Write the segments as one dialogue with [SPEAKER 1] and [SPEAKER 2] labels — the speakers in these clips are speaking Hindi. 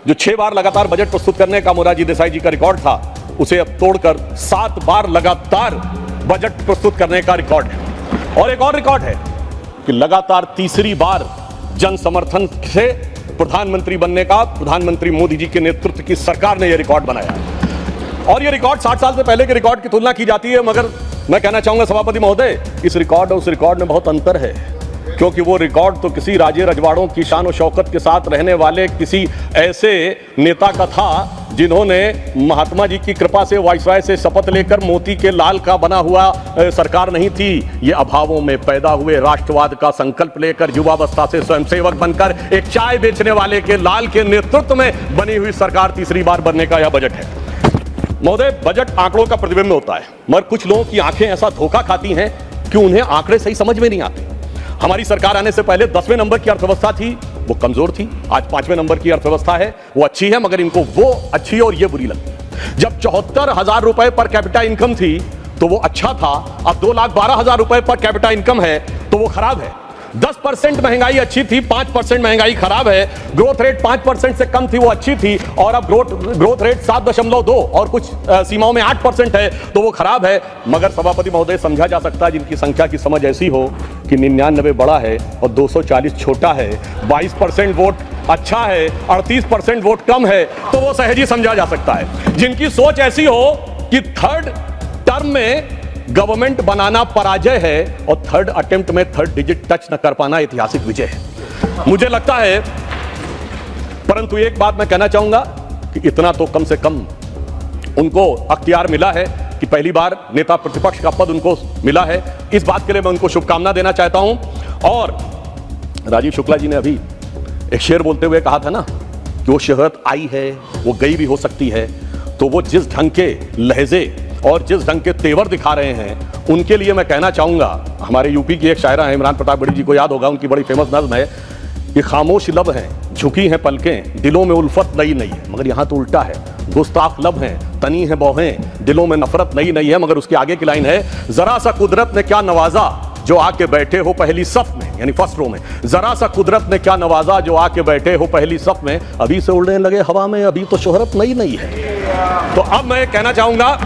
[SPEAKER 1] जो 6 बार लगातार बजट प्रस्तुत करने का मोरारजी देसाई जी का रिकॉर्ड था, उसे अब तोड़कर 7 बार लगातार बजट प्रस्तुत करने का रिकॉर्ड है। और एक और रिकॉर्ड है कि लगातार तीसरी बार जन समर्थन से प्रधानमंत्री बनने का प्रधानमंत्री मोदी जी के नेतृत्व की सरकार ने यह रिकॉर्ड बनाया है। और यह रिकॉर्ड 60 साल से पहले के रिकॉर्ड की तुलना की जाती है, मगर मैं कहना चाहूंगा सभापति महोदय, इस रिकॉर्ड और उस रिकॉर्ड में बहुत अंतर है, क्योंकि वो रिकॉर्ड तो किसी राजे रजवाड़ों की शान और शौकत के साथ रहने वाले किसी ऐसे नेता का था जिन्होंने महात्मा जी की कृपा से वाइसराय से शपथ लेकर मोती के लाल का बना हुआ सरकार नहीं थी। ये अभावों में पैदा हुए राष्ट्रवाद का संकल्प लेकर युवावस्था से स्वयंसेवक बनकर एक चाय बेचने वाले के लाल के नेतृत्व में बनी हुई सरकार तीसरी बार बनने का यह बजट है। महोदय, बजट आंकड़ों का प्रतिबिंब होता है, मगर कुछ लोगों की आंखें ऐसा धोखा खाती हैं कि उन्हें आंकड़े सही समझ में नहीं आते। हमारी सरकार आने से पहले 10वें नंबर की अर्थव्यवस्था थी, वो कमजोर थी। आज 5वें नंबर की अर्थव्यवस्था है, वो अच्छी है, मगर इनको वो अच्छी है और ये बुरी लगती है। जब 74,000 रुपए पर कैपिटा इनकम थी तो वो अच्छा था, अब 2,12,000 रुपए पर कैपिटा इनकम है तो वो खराब है। 10% महंगाई अच्छी थी, 5% महंगाई खराब है। ग्रोथ रेट 5% से कम थी, वो अच्छी थी, और अब ग्रोथ रेट 7.2 और कुछ सीमाओं में 8% है तो वो खराब है। मगर सभापति महोदय, समझा जा सकता है जिनकी संख्या की समझ ऐसी हो कि 99 बड़ा है और 240 छोटा है, 22% वोट अच्छा है, 38% वोट कम है, तो वो सहज ही समझा जा सकता है। जिनकी सोच ऐसी हो कि थर्ड टर्म में गवर्नमेंट बनाना पराजय है और थर्ड अटेम्प्ट में थर्ड डिजिट टच न कर पाना ऐतिहासिक विजय है, मुझे लगता है। परंतु एक बात मैं कहना चाहूंगा कि इतना तो कम से कम उनको अख्तियार मिला है कि पहली बार नेता प्रतिपक्ष का पद उनको मिला है। इस बात के लिए मैं उनको शुभकामना देना चाहता हूं। और राजीव शुक्ला जी ने अभी एक शेर बोलते हुए कहा था ना कि वो शोहरत आई है, वो गई भी हो सकती है, तो वो जिस ढंग के लहजे और जिस ढंग के तेवर दिखा रहे हैं, उनके लिए मैं कहना चाहूंगा, हमारे यूपी की एक शायरा है, इमरान प्रताप बड़ी जी को याद होगा, उनकी बड़ी फेमस नज्म है कि खामोश लब हैं, झुकी हैं पलकें, दिलों में उल्फत नई नई है। मगर यहाँ तो उल्टा है, गुस्ताख लब हैं, तनी है बौहें, दिलों में नफरत नई नई है। मगर उसके आगे की लाइन है, जरा सा कुदरत ने क्या नवाजा जो आके बैठे हो पहली सफ में, यानी फर्स्ट रो में। जरा सा कुदरत ने क्या नवाजा जो आके बैठे हो पहली सफ में, अभी से उड़ने लगे हवा में, अभी तो शोहरत नई नई है। तो अब मैं कहना चाहूंगा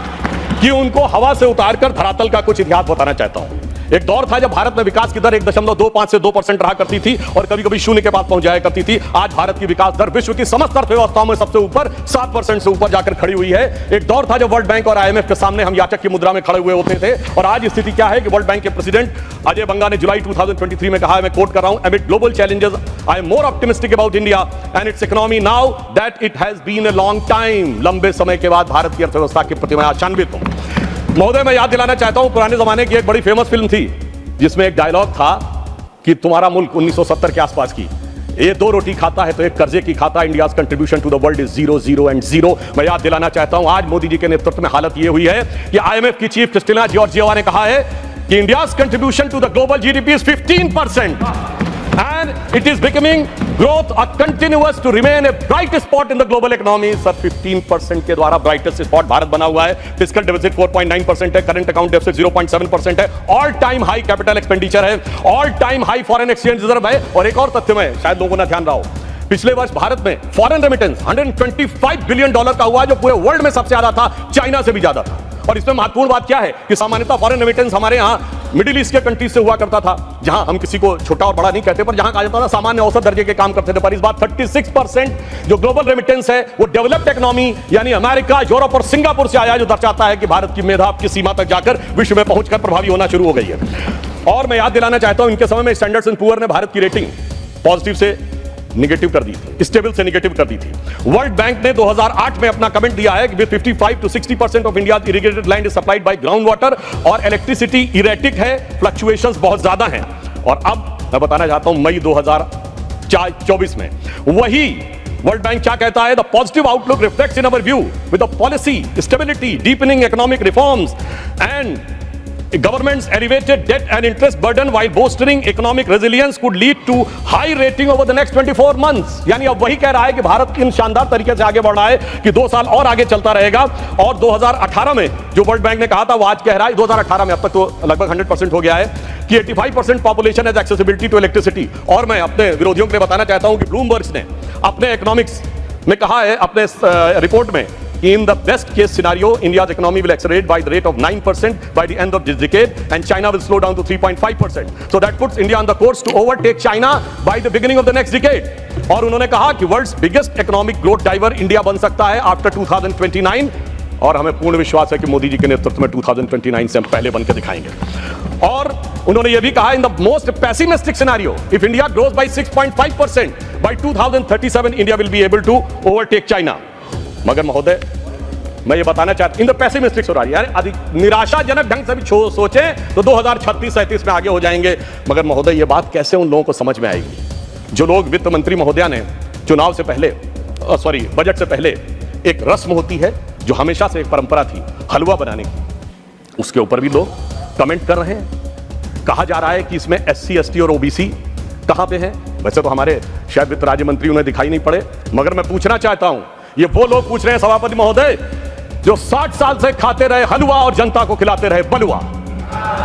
[SPEAKER 1] कि उनको हवा से उतारकर धरातल का कुछ इतिहास बताना चाहता हूं। एक दौर था जब भारत में विकास की दर 1.25 से 2% रहा करती थी और कभी कभी शून्य के पास पहुंच जाया करती थी। आज भारत की विकास दर विश्व की समस्त अर्थव्यवस्थाओं में सबसे ऊपर 7% से ऊपर जाकर खड़ी हुई है। एक दौर था जब वर्ल्ड बैंक और IMF के सामने हम याचक की मुद्रा में खड़े हुए होते थे, और आज स्थिति क्या है कि वर्ल्ड बैंक के प्रेसिडेंट अजय बंगा ने जुलाई 2023 में कहा है, मैं कोट कर रहा हूं, amid global challenges I am more optimistic about India and its economy now that it has been a long time। लंबे समय के बाद भारत की अर्थव्यवस्था के प्रति मैं आशान्वित हूं। महोदय, मैं याद दिलाना चाहता हूं, पुराने जमाने की एक बड़ी फेमस फिल्म थी जिसमें एक डायलॉग था कि तुम्हारा मुल्क 1970 के आसपास की, ये 2 रोटी खाता है तो एक कर्जे की खाता है, India's contribution to the world is 0 0 and 0। मैं याद दिलाना चाहता हूं, आज मोदी जी के नेतृत्व में हालत ये हुई है कि IMF की चीफ क्रिस्टिना जॉर्जिएवा ने कहा है कि India's contribution to the global GDP is 15% and it is becoming growth a continuous to remain a bright spot in the global economy। Sir, 15% के द्वारा ब्राइटेस्ट स्पॉट भारत बना हुआ है। फिस्कल डेफिसिट 4.9% है, करंट अकाउंट डेफिसिट 0.7% है, all time high capital expenditure है, all time high foreign exchange reserve है। और एक और तथ्य में शायद लोगों ने ध्यान रहा हो, पिछले वर्ष भारत में फॉरेन रेमिटेंस $125 बिलियन का हुआ, जो पूरे वर्ल्ड में सबसे ज्यादा था, चाइना से भी ज्यादा था। और इसमें महत्वपूर्ण बात क्या है कि सामान्यतः फॉरेन रेमिटेंस हमारे यहाँ मिडिल ईस्ट के कंट्रीज से हुआ करता था, जहां हम किसी को छोटा और बड़ा नहीं कहते, पर जहां कहा जाता था सामान्य औसत दर्जे के काम करते थे। पर इस बार 36% जो ग्लोबल रेमिटेंस है वो डेवलप्ड इकोनॉमी यानी अमेरिका, यूरोप और सिंगापुर से आया, जो दर्शाता है कि भारत की मेधा की सीमा तक जाकर विश्व में पहुंचकर प्रभावी होना शुरू हो गई है। और मैं याद दिलाना चाहता हूं, इनके समय में स्टैंडर्ड एंड पुअर ने भारत की रेटिंग पॉजिटिव से निगेटिव कर दी थी, स्टेबल से निगेटिव कर दी थी। वर्ल्ड बैंक ने 2008 में अपना कमेंट दिया है कि 55 to 60% of India's irrigated land is supplied by ground water, और इलेक्ट्रिसिटी इरेटिक है, फ्लक्चुएशंस बहुत ज्यादा हैं। और अब मैं बताना चाहता हूं, मई 2024 में वही वर्ल्ड बैंक क्या कहता है, the positive outlook reflects in our view with the policy stability, deepening economic reforms and government's elevated debt and interest burden while bolstering economic resilience could lead to high rating over the next 24 months। यानी अब वही कह रहा है कि भारत इन शानदार तरीके से आगे बढ़ रहा है कि 2 साल और आगे चलता रहेगा। और 2018 में जो वर्ल्ड बैंक ने कहा था वो आज कह रहा है 2018 में, अब तक तो लगभग 100% हो गया है, कि 85% population has accessibility to electricity. और मैं अपने विरोधियों के लिए बताना चाहता हूं कि ब्लूमबर्ग ने अपने इकोनॉमिक्स में कहा है अपने रिपोर्ट में कि in the best case scenario India's economy will accelerate by the rate of 9% by the end of this decade and China will slow down to 3.5%. So that puts India on the course to overtake China by the beginning of the next decade. और उन्होंने कहा कि world's biggest economic growth driver India बन सकता है आफ्टर 2029 और हमें पूर्ण विश्वास है कि मोदी जी के नेतृत्व में 2029 से हम पहले बनकर दिखाएंगे। और उन्होंने यह भी कहा in the most pessimistic scenario if India grows by 6.5% by 2037 India will be able to overtake China. मगर महोदय मैं ये बताना चाहता इन द पेसिमिस्टिक हो रहा है यार, अधिक निराशाजनक ढंग से भी सोचें तो 2036-37 में आगे हो जाएंगे। मगर महोदय ये बात कैसे उन लोगों को समझ में आएगी जो लोग वित्त मंत्री महोदया ने चुनाव से पहले बजट से पहले एक रस्म होती है जो हमेशा से एक परंपरा थी हलवा बनाने की, उसके ऊपर भी लोग कमेंट कर रहे हैं। कहा जा रहा है कि इसमें SC ST और OBC कहां पे हैं। वैसे तो हमारे शायद वित्त राज्य मंत्री उन्हें दिखाई नहीं पड़े, मगर मैं पूछना चाहता हूं, ये वो लोग पूछ रहे हैं सभापति महोदय जो 60 साल से खाते रहे हलवा और जनता को खिलाते रहे बलुआ।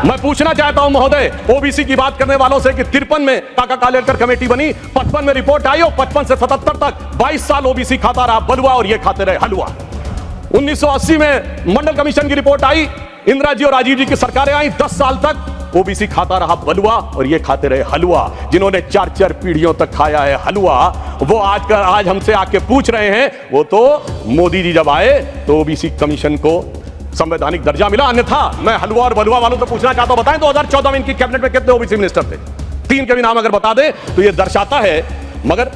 [SPEAKER 1] मैं पूछना चाहता हूं महोदय OBC की बात करने वालों से कि 53 में काका कालेलकर कमेटी बनी, 55 में रिपोर्ट आई और 55 से 77 तक 22 साल OBC खाता रहा बलुआ और ये खाते रहे हलवा। 1980 में मंडल कमीशन की रिपोर्ट आई, इंदिरा जी और राजीव जी की सरकारें आई, 10 साल तक OBC खाता रहा बलुआ और ये खाते रहे हलवा। जिन्होंने 4 पीढ़ियों तक खाया है हलवा वो आज हमसे आके पूछ रहे हैं, वो तो मोदी जी जब आए तो OBC कमीशन को संवैधानिक दर्जा मिला, अन्यथा मैं हलवा और बलुआ वालों से पूछना चाहता हूं, बताएं 2014 में इनकी कैबिनेट में कितने OBC मिनिस्टर थे? 3 के भी नाम अगर बता दें तो ये दर्शाता है, मगर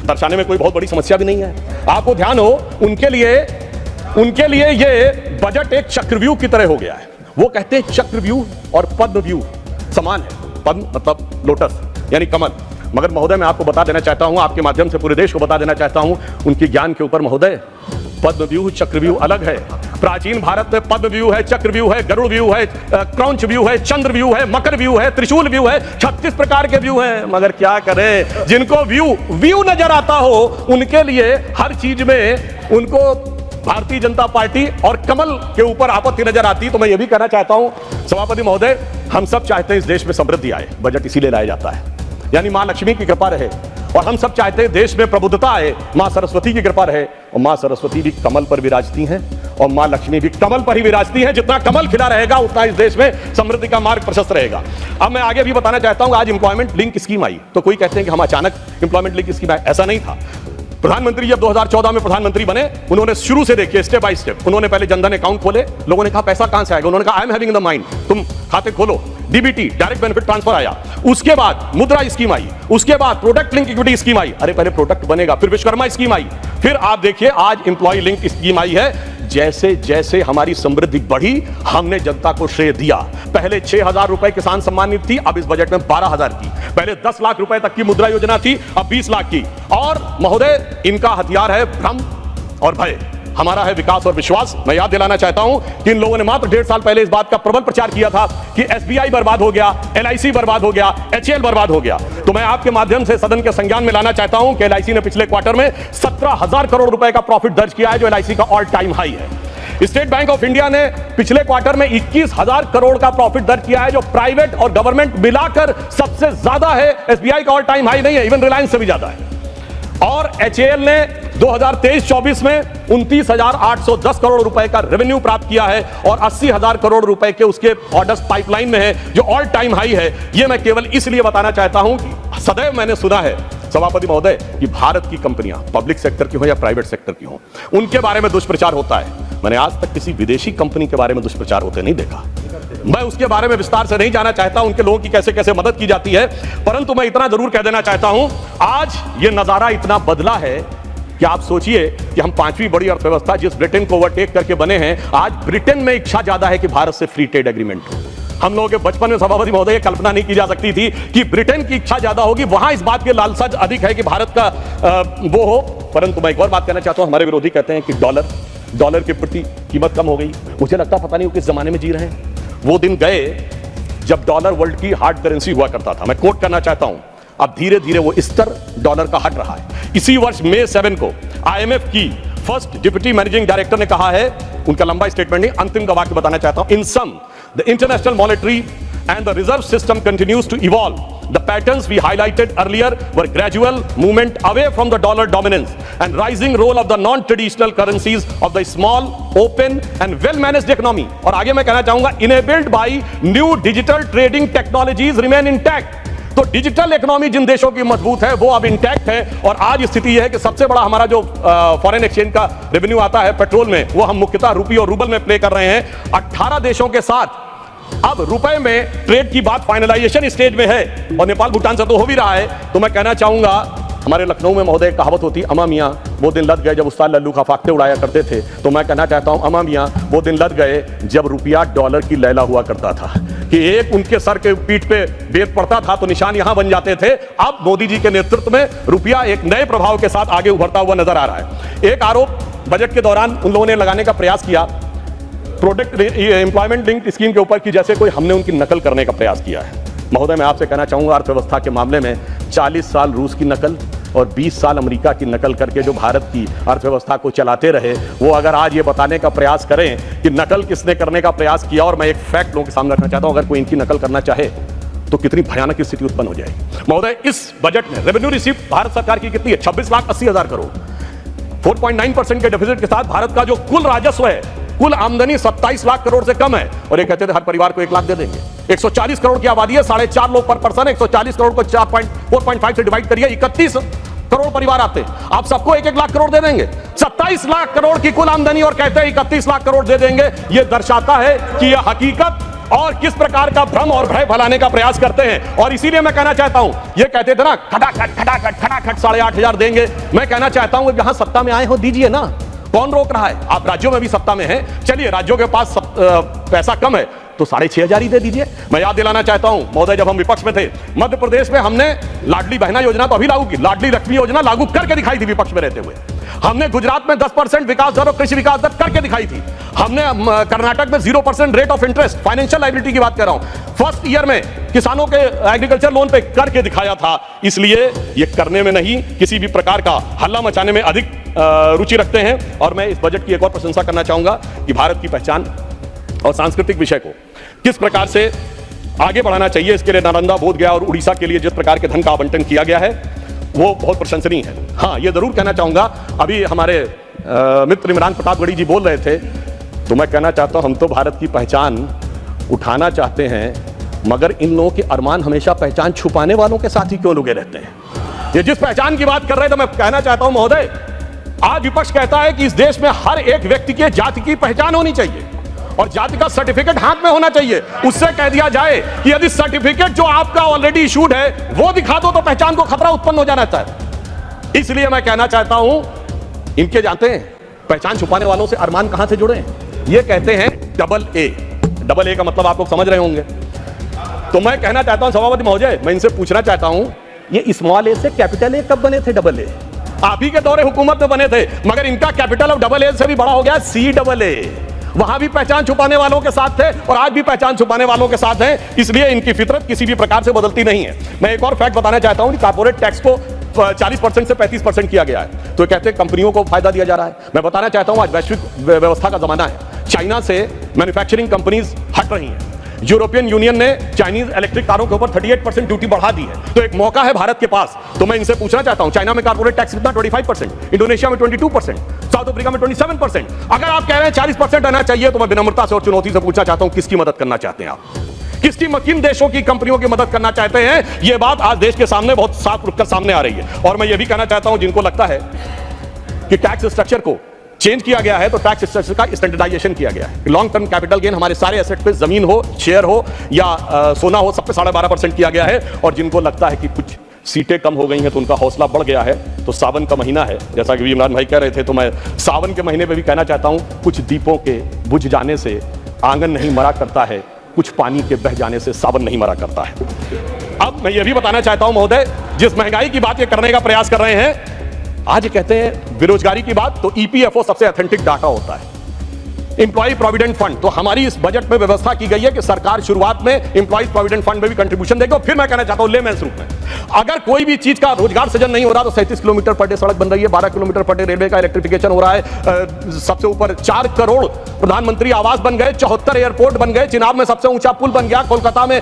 [SPEAKER 1] दर्शाने में कोई बहुत बड़ी समस्या भी नहीं है। आपको ध्यान हो उनके लिए ये बजट एक चक्रव्यूह की तरह हो गया है। वो कहते हैं चक्रव्यूह और पद्मव्यूह समान है, पद्म मतलब लोटस यानी कमल। मगर महोदय मैं आपको बता देना चाहता हूं, आपके माध्यम से पूरे देश को बता देना चाहता हूं, उनके ज्ञान के ऊपर महोदय पद्मव्यूह चक्रव्यूह अलग है। प्राचीन भारत में पद्मव्यूह है, चक्रव्यूह है, गरुड़ व्यूह है, क्रौंच व्यूह है, चंद्र व्यूह है, मकर व्यूह है, त्रिशूल व्यूह है, 36 प्रकार के व्यूह हैं। मगर क्या करें, जिनको व्यू नजर आता हो उनके लिए हर चीज में उनको भारतीय जनता पार्टी और कमल के ऊपर आपत्ति नजर आती। तो मैं ये भी कहना चाहता हूं सभापति महोदय, हम सब चाहते हैं इस देश में समृद्धि आए, बजट इसीलिए लाया जाता है यानी मां लक्ष्मी की कृपा रहे, और हम सब चाहते हैं देश में प्रबुद्धता आए, मां सरस्वती की कृपा रहे। और मां सरस्वती भी कमल पर विराजती हैं और मां लक्ष्मी भी कमल पर ही विराजती हैं। जितना कमल खिला रहेगा उतना इस देश में समृद्धि का मार्ग प्रशस्त रहेगा। अब मैं आगे भी बताना चाहता हूं, आज इंप्लॉयमेंट लिंक स्कीम आई तो कोई कहते हैं कि हम अचानक इंप्लॉयमेंट लिंक स्कीम आई, ऐसा नहीं था। प्रधानमंत्री जब 2014 में प्रधानमंत्री बने, उन्होंने शुरू से देखिए स्टेप बाय स्टेप, उन्होंने पहले जनधन अकाउंट खोले, लोगों ने कहा पैसा कहां से आएगा, उन्होंने कहा I am having in the mind, तुम खाते खोलो, DBT डायरेक्ट बेनिफिट ट्रांसफर आया, उसके बाद मुद्रा स्कीम आई, उसके बाद प्रोडक्ट लिंक इक्विटी स्कीम आई, अरे पहले प्रोडक्ट बनेगा, फिर विश्वकर्मा स्कीम आई, फिर आप देखिए आज एम्प्लॉय लिंक स्कीम आई है। जैसे जैसे हमारी समृद्धि बढ़ी हमने जनता को श्रेय दिया। पहले 6,000 रुपए किसान सम्मान निधि थी, अब इस बजट में 12,000 की। पहले 10 लाख रुपए तक की मुद्रा योजना थी, अब 20 लाख की। और महोदय इनका हथियार है भ्रम और भय, हमारा है विकास और विश्वास। मैं याद दिलाना चाहता हूं कि इन लोगों ने मात्र 1.5 साल पहले इस बात का प्रबल प्रचार किया था कि SBI बर्बाद हो गया, LIC बर्बाद हो गया, HAL बर्बाद हो गया। तो मैं आपके माध्यम से सदन के संज्ञान में लाना चाहता हूं कि LIC ने पिछले क्वार्टर में 17,000 करोड़ रुपए का प्रॉफिट दर्ज किया है, जो LIC का ऑल टाइम हाई है। स्टेट बैंक ऑफ इंडिया ने पिछले क्वार्टर में 21,000 करोड़ का प्रॉफिट दर्ज किया है, जो प्राइवेट और गवर्नमेंट मिलाकर सबसे ज्यादा है। SBI का ऑल टाइम हाई नहीं है, इवन रिलायंस से भी ज्यादा है। और HAL ने 2023-24 में 29,810 करोड़ रुपए का रेवेन्यू प्राप्त किया है और 80,000 करोड़ रुपए के उसके ऑर्डर्स पाइपलाइन में है, जो ऑल टाइम हाई है। यह मैं केवल इसलिए बताना चाहता हूं कि सदैव मैंने सुना है सभापति महोदय कि भारत की कंपनियां पब्लिक सेक्टर की हो या प्राइवेट सेक्टर की हो, उनके बारे में दुष्प्रचार होता है। मैंने आज तक किसी विदेशी कंपनी के बारे में दुष्प्रचार होते नहीं देखा। मैं उसके बारे में विस्तार से नहीं जाना चाहता, उनके लोगों की कैसे कैसे मदद की जाती है, परंतु मैं इतना जरूर कह देना चाहता हूं, आज ये नजारा इतना बदला है कि आप सोचिए कि हम 5वीं बड़ी अर्थव्यवस्था जिस ब्रिटेन को ओवरटेक करके बने हैं, आज ब्रिटेन में इच्छा ज्यादा है कि भारत से फ्री ट्रेड एग्रीमेंट हो। हम लोगों के बचपन में सभापति महोदय कल्पना नहीं की जा सकती थी कि ब्रिटेन की इच्छा ज्यादा होगी, वहां इस बात की लालसा अधिक है कि भारत का वो हो। परंतु मैं एक और बात कहना चाहता हूं, हमारे विरोधी कहते हैं कि डॉलर के प्रति कीमत कम हो गई। मुझे लगता पता नहीं वो किस जमाने में जी रहे हैं। वो दिन गए जब डॉलर वर्ल्ड की हार्ड करेंसी हुआ करता था। मैं कोट करना चाहता हूं, अब धीरे धीरे वो स्तर डॉलर का हट रहा है। इसी वर्ष मई 7 को IMF की फर्स्ट डिप्टी मैनेजिंग डायरेक्टर ने कहा है, उनका लंबा स्टेटमेंट नहीं, अंतिम गवाह के बताना चाहता हूं। In sum the international monetary and the reserve system continues to evolve. The patterns we highlighted earlier were gradual movement away from the dollar dominance and rising role of the non-traditional currencies of the small, open and well-managed economy. और आगे मैं कहना चाहूंगा, enabled by new digital trading technologies remain intact. तो डिजिटल इकोनॉमी जिन देशों की मजबूत है वो अब इंटैक्ट है, और आज स्थिति यह है कि सबसे बड़ा हमारा जो फॉरेन एक्सचेंज का रेवेन्यू आता है पेट्रोल में, वो हम मुख्यतः रुपये और रूबल में प्ले कर रहे हैं। 18 देशों के साथ अब रुपए में ट्रेड की बात फाइनलाइजेशन स्टेज में है, और नेपाल भूटान से तो हो भी रहा है। तो मैं कहना चाहूंगा, हमारे लखनऊ में महोदय कहावत होती, अमा मियाँ वो दिन लद गए जब उस्ताद लल्लू खा फाख्ते उड़ाया करते थे। तो मैं कहना चाहता हूं, अमा मियाँ वो दिन लद गए जब रुपया डॉलर की लैला हुआ करता था, कि एक उनके सर के पीठ पे बेत पड़ता था तो निशान यहां बन जाते थे। अब मोदी जी के नेतृत्व में रुपया एक नए प्रभाव के साथ आगे उभरता हुआ नजर आ रहा है। एक आरोप बजट के दौरान उन लोगों ने लगाने का प्रयास किया प्रोडक्ट एम्प्लॉयमेंट लिंक्ड स्कीम के ऊपर, की जैसे कोई हमने उनकी नकल करने का प्रयास किया है। महोदय, मैं आपसे कहना चाहूंगा, अर्थव्यवस्था के मामले में 40 साल रूस की नकल और 20 साल अमेरिका की नकल करके जो भारत की अर्थव्यवस्था को चलाते रहे, वो अगर आज ये बताने का प्रयास करें कि नकल किसने करने का प्रयास किया, और मैं एक फैक्ट लोगों के सामने रखना चाहता हूं, अगर कोई इनकी नकल करना चाहे तो कितनी भयानक स्थिति उत्पन्न हो जाएगी। महोदय, इस बजट में रेवेन्यू रिसीप्ट भारत सरकार की कितनी है? 26,80,000 करोड़। 4.9% के डेफिसिट के साथ भारत का जो कुल राजस्व है, कुल आमदनी 27 लाख करोड़ से कम है, और ये कहते थे हर परिवार को 1 लाख दे देंगे। 140 करोड़ की आबादी है, 4.5 लोग पर पर्सन। 140 करोड़ को 4.5 से डिवाइड करिए, 31 करोड़ परिवार आते हैं। आप सबको 1-1 लाख करोड़ दे देंगे। 27 लाख करोड़ की कुल आमदनी और कहते हैं 31 लाख करोड़ दे देंगे। यह दर्शाता है कि यह हकीकत और किस प्रकार का भ्रम और भय फैलाने का प्रयास करते हैं। और इसीलिए मैं कहना चाहता हूं, ये कहते थे ना खटाखट 8,500 देंगे। मैं कहना चाहता हूं, जहां सत्ता में आए हो दीजिए ना, कौन रोक रहा है? आप राज्यों में भी सत्ता में हैं, चलिए राज्यों के पास पैसा कम है तो 6,500 ही दे दीजिए। मैं याद दिलाना चाहता हूं महोदय, जब हम विपक्ष में थे, मध्य प्रदेश में हमने लाडली बहना योजना तो अभी लागू की, लाडली लक्ष्मी योजना लागू करके दिखाई थी विपक्ष में रहते हुए। हमने गुजरात में 10% विकास दर और कृषि विकास दर करके दिखाई थी। हमने कर्नाटक में 0% rate of interest, financial liability की बात कर रहा हूं, फर्स्ट ईयर में किसानों के एग्रीकल्चर लोन पे करके दिखाया था। इसलिए ये करने में नहीं, किसी भी प्रकार का हल्ला मचाने में अधिक रुचि रखते हैं। और मैं इस बजट की एक और प्रशंसा करना चाहूंगा कि भारत की पहचान और सांस्कृतिक विषय को किस प्रकार से आगे बढ़ाना चाहिए, इसके लिए नालंदा, बोधगया और उड़ीसा के लिए जिस प्रकार के धन का आवंटन किया गया है, वो बहुत प्रशंसनीय है। हाँ, ये जरूर कहना चाहूंगा, अभी हमारे मित्र इमरान प्रतापगढ़ी जी बोल रहे थे, तो मैं कहना चाहता हूं, हम तो भारत की पहचान उठाना चाहते हैं, मगर इन लोगों के अरमान हमेशा पहचान छुपाने वालों के साथ ही क्यों लगे रहते हैं? ये जिस पहचान की बात कर रहे थे, मैं कहना चाहता हूं महोदय, आज विपक्ष कहता है कि इस देश में हर एक व्यक्ति के जाति की पहचान होनी चाहिए और जाति का सर्टिफिकेट हाथ में होना चाहिए। उससे कह दिया जाए कि यदि सर्टिफिकेट जो आपका ऑलरेडी इशूड है वो दिखा दो तो पहचान को खतरा उत्पन्न हो जाना चाहिए। इसलिए मैं कहना चाहता हूं, इनके जानते हैं पहचान छुपाने वालों से अरमान कहां से जुड़े हैं? ये कहते हैं डबल ए का मतलब आप लोग समझ रहे होंगे। तो मैं कहना चाहता हूं सभापति महोदय, मैं इनसे पूछना चाहता हूं, ये स्मॉल ए से कैपिटल ए कब बने थे? डबल ए आप ही के दौरे हुकूमत में बने थे, मगर इनका कैपिटल अब डबल ए से भी बड़ा हो गया, CAA। वहां भी पहचान छुपाने वालों के साथ थे और आज भी पहचान छुपाने वालों के साथ हैं। इसलिए इनकी फितरत किसी भी प्रकार से बदलती नहीं है। मैं एक और फैक्ट बताना चाहता हूं कि कॉर्पोरेट टैक्स को 40% से 35% किया गया है, तो कहते हैं कंपनियों को फायदा दिया जा रहा है। मैं बताना चाहता हूं, आज वैश्विक व्यवस्था का जमाना है, चाइना से मैन्युफैक्चरिंग कंपनीज हट रही हैं। यूरोपियन यूनियन ने चाइनीज इलेक्ट्रिक कारों के ऊपर 38% ड्यूटी बढ़ा दी है, तो एक मौका है भारत के पास। तो मैं इनसे पूछना चाहता हूं, चाइना में कॉर्पोरेट टैक्स कितना? 25%, इंडोनेशिया में 22%, साउथ अफ्रीका में 27%। अगर आप कह रहे हैं 40% आना चाहिए, तो मैं विनम्रता से और चुनौती से पूछना चाहता हूं, किसकी मदद करना चाहते हैं आप? किन देशों की कंपनियों की मदद करना चाहते हैं? यह बात आज देश के सामने बहुत साफ रुककर सामने आ रही है। और मैं यह भी कहना चाहता हूं, जिनको लगता है कि टैक्स स्ट्रक्चर को चेंज किया गया है, तो टैक्स स्ट्रक्चर का स्टैंडर्डाइजेशन किया गया है। लॉन्ग टर्म कैपिटल गेन हमारे सारे एसेट पे, जमीन हो, शेयर हो या सोना हो, सब पे 12.5% किया गया है। और जिनको लगता है कि कुछ सीटें कम हो गई हैं तो उनका हौसला बढ़ गया है, तो सावन का महीना है, जैसा कि इमरान भाई कह रहे थे, तो मैं सावन के महीने पे भी कहना चाहता हूं, कुछ दीपों के बुझ जाने से आंगन नहीं मरा करता है, कुछ पानी के बह जाने से सावन नहीं मरा करता है। अब मैं ये भी बताना चाहता हूं महोदय, जिस महंगाई की बात ये करने का प्रयास कर रहे हैं, आज कहते हैं बेरोजगारी की बात, तो EPFO सबसे ऑथेंटिक डाटा होता है। एम्प्लॉय प्रोविडेंट फंड, तो हमारी इस बजट में व्यवस्था की गई है कि सरकार शुरुआत में एम्प्लॉय प्रोविडेंट फंड में भी कंट्रीब्यूशन देगी। और फिर मैं कहना चाहता हूं लेमैन्स रूप में, अगर कोई भी चीज का रोजगार सृजन नहीं हो रहा तो 37 किलोमीटर पर डे सड़क बन रही है, 12 किलोमीटर पर डे रेलवे का इलेक्ट्रिफिकेशन हो रहा है, सबसे ऊपर 4 करोड़ प्रधानमंत्री आवास बन गए, 74 एयरपोर्ट बन गए, चिनाब में सबसे ऊंचा पुल बन गया, कोलकाता में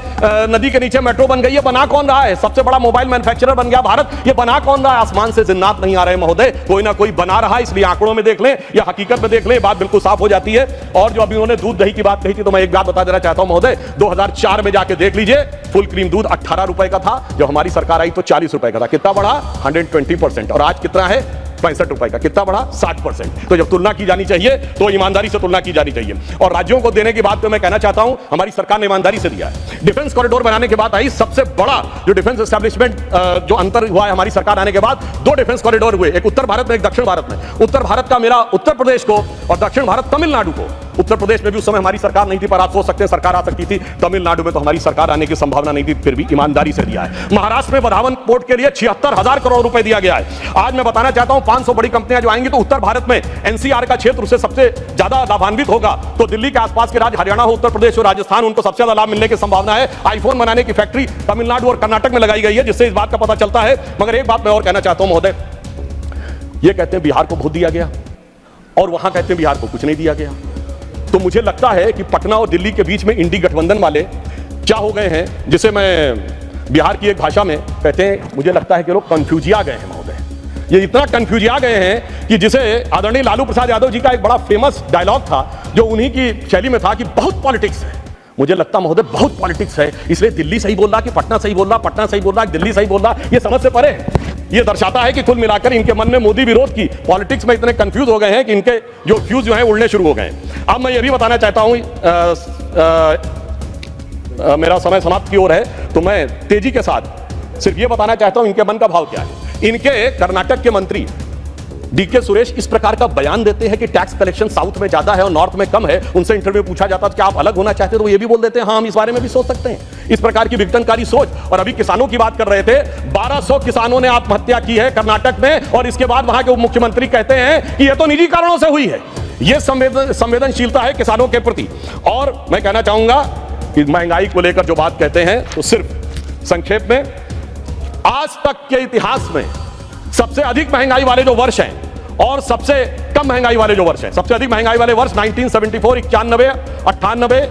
[SPEAKER 1] नदी के नीचे मेट्रो बन गई। ये बना कौन रहा है? सबसे बड़ा मोबाइल मैन्युफैक्चरर बन गया भारत। ये बना कौन रहा है? आसमान से जिन्नात नहीं आ रहे महोदय, कोई ना कोई बना रहा है। इसलिए आंकड़ों में देख लें या हकीकत में देख लें, बात बिल्कुल साफ हो जाती है। और जो अभी उन्होंने दूध दही की बात कही थी, तो मैं एक बात बता देना चाहता हूं महोदय, 2004 में जाके देख लीजिए, फुल क्रीम दूध 18 रुपए का था, जब हमारी सरकार आई तो 40 रुपए का था। कितना बढ़ा? 120%। और आज कितना है? 65 रुपए का। कितना बढ़ा? 60%। तो जब तुलना की जानी चाहिए तो ईमानदारी से तुलना की जानी चाहिए। और राज्यों को देने की बात पे मैं कहना चाहता हूं, हमारी सरकार ने ईमानदारी से दिया है। डिफेंस कॉरिडोर बनाने के बाद आई, सबसे बड़ा जो डिफेंस एस्टेब्लिशमेंट जो अंतर हुआ है हमारी सरकार आने के बाद, 2 डिफेंस कॉरिडोर हुए, एक उत्तर भारत में, एक दक्षिण भारत में। उत्तर भारत का मेरा उत्तर प्रदेश को और दक्षिण भारत तमिलनाडु को। उत्तर प्रदेश में भी उस समय हमारी सरकार नहीं थी, पर आप सोच सकते हैं सरकार आ सकती थी। तमिलनाडु में तो हमारी सरकार आने की संभावना नहीं थी, फिर भी ईमानदारी से दिया है। महाराष्ट्र में बधावन पोर्ट के लिए 76,000 करोड़ रुपए दिया गया है। आज मैं बताना चाहता हूं, 500 बड़ी कंपनियां जो आएंगी तो उत्तर भारत में एनसीआर का क्षेत्र उससे सबसे ज्यादा लाभान्वित होगा। तो दिल्ली के आसपास के राज्य हरियाणा हो, उत्तर प्रदेश हो, राजस्थान, उनको सबसे ज्यादा लाभ मिलने की संभावना है। आईफोन बनाने की फैक्ट्री तमिलनाडु और कर्नाटक में लगाई गई है, जिससे इस बात का पता चलता है। मगर एक बात मैं और कहना चाहता हूं महोदय, ये कहते हैं बिहार को बहुत दिया गया और वहां कहते हैं बिहार को कुछ नहीं दिया गया। तो मुझे लगता है कि पटना और दिल्ली के बीच में इंडी गठबंधन वाले क्या हो गए हैं, जिसे मैं बिहार की एक भाषा में कहते हैं, मुझे लगता है कि लोग कंफ्यूजिया गए हैं महोदय। ये इतना कंफ्यूजिया गए हैं कि जिसे आदरणीय लालू प्रसाद यादव जी का एक बड़ा फेमस डायलॉग था, जो उन्हीं की शैली में था कि बहुत पॉलिटिक्स है। मुझे लगता महोदय बहुत पॉलिटिक्स है, इसलिए दिल्ली सही बोल रहा कि पटना सही बोल रहा, पटना सही बोल रहा कि दिल्ली सही बोल रहा, ये समझ से परे है। ये दर्शाता है कि कुल मिलाकर इनके मन में मोदी विरोध की पॉलिटिक्स में इतने कंफ्यूज हो गए हैं कि इनके जो फ्यूज जो हैं उड़ने शुरू हो गए हैं। अब मैं ये भी बताना चाहता हूं, मेरा समय समाप्त की ओर है, तो मैं तेजी के साथ सिर्फ ये बताना चाहता हूं इनके मन का भाव क्या है। इनके कर्नाटक के मंत्री डीके सुरेश इस प्रकार का बयान देते हैं कि टैक्स कलेक्शन साउथ में ज्यादा है और नॉर्थ में कम है। उनसे इंटरव्यू पूछा जाता है कि आप अलग होना चाहते हैं, तो वो ये भी बोल देते हैं हाँ हम इस बारे में भी सोच सकते हैं। इस प्रकार की विघटनकारी सोच। और अभी किसानों की बात कर रहे थे, 1200 किसानों ने आत्महत्या की है कर्नाटक में, और इसके बाद वहां के उप मुख्यमंत्री कहते हैं कि यह तो निजी कारणों से हुई है। यह संवेदनशीलता है किसानों के प्रति। और मैं कहना चाहूंगा कि महंगाई को लेकर जो बात कहते हैं, तो सिर्फ संक्षेप में, आज तक के इतिहास में सबसे अधिक महंगाई वाले जो वर्ष हैं और सबसे कम महंगाई वाले जो वर्ष हैं, सबसे अधिक महंगाई वाले वर्ष 1974, 91, 98,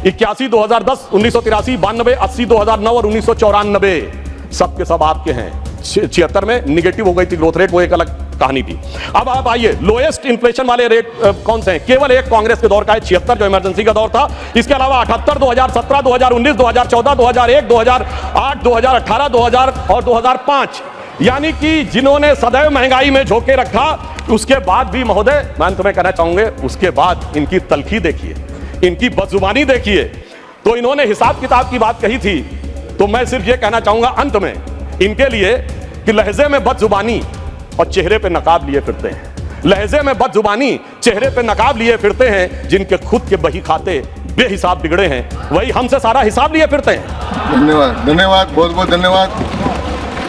[SPEAKER 1] 81, 2010, 1983, 92, 80, 2009 और 1994 सबके सब आपके हैं। 76 में निगेटिव हो गई थी ग्रोथ रेट, वो एक अलग कहानी थी। अब आप आइए, लोएस्ट इन्फ्लेशन वाले रेट कौन से हैं? केवल एक कांग्रेस के दौर का है, 76 जो इमरजेंसी का दौर था। इसके अलावा 78, 2017, 2019, 2014, 2001, 2008, 2018, 2000 और 2005, यानी कि जिन्होंने सदैव महंगाई में झोंके रखा, उसके बाद भी महोदय मैं तुम्हें कहना चाहूंगे, उसके बाद इनकी तलखी देखिए, इनकी बदजुबानी देखिए। तो इन्होंने हिसाब किताब की बात कही थी, तो मैं सिर्फ ये कहना चाहूंगा अंत में इनके लिए कि लहजे में बदजुबानी और चेहरे पे नकाब लिए फिरते हैं। लहजे में बदजुबानी, चेहरे पे नकाब लिए फिरते हैं, जिनके खुद के बही खाते बेहिसाब बिगड़े हैं, वही हमसे सारा हिसाब लिए फिरते हैं।
[SPEAKER 2] धन्यवाद, धन्यवाद, बहुत बहुत धन्यवाद।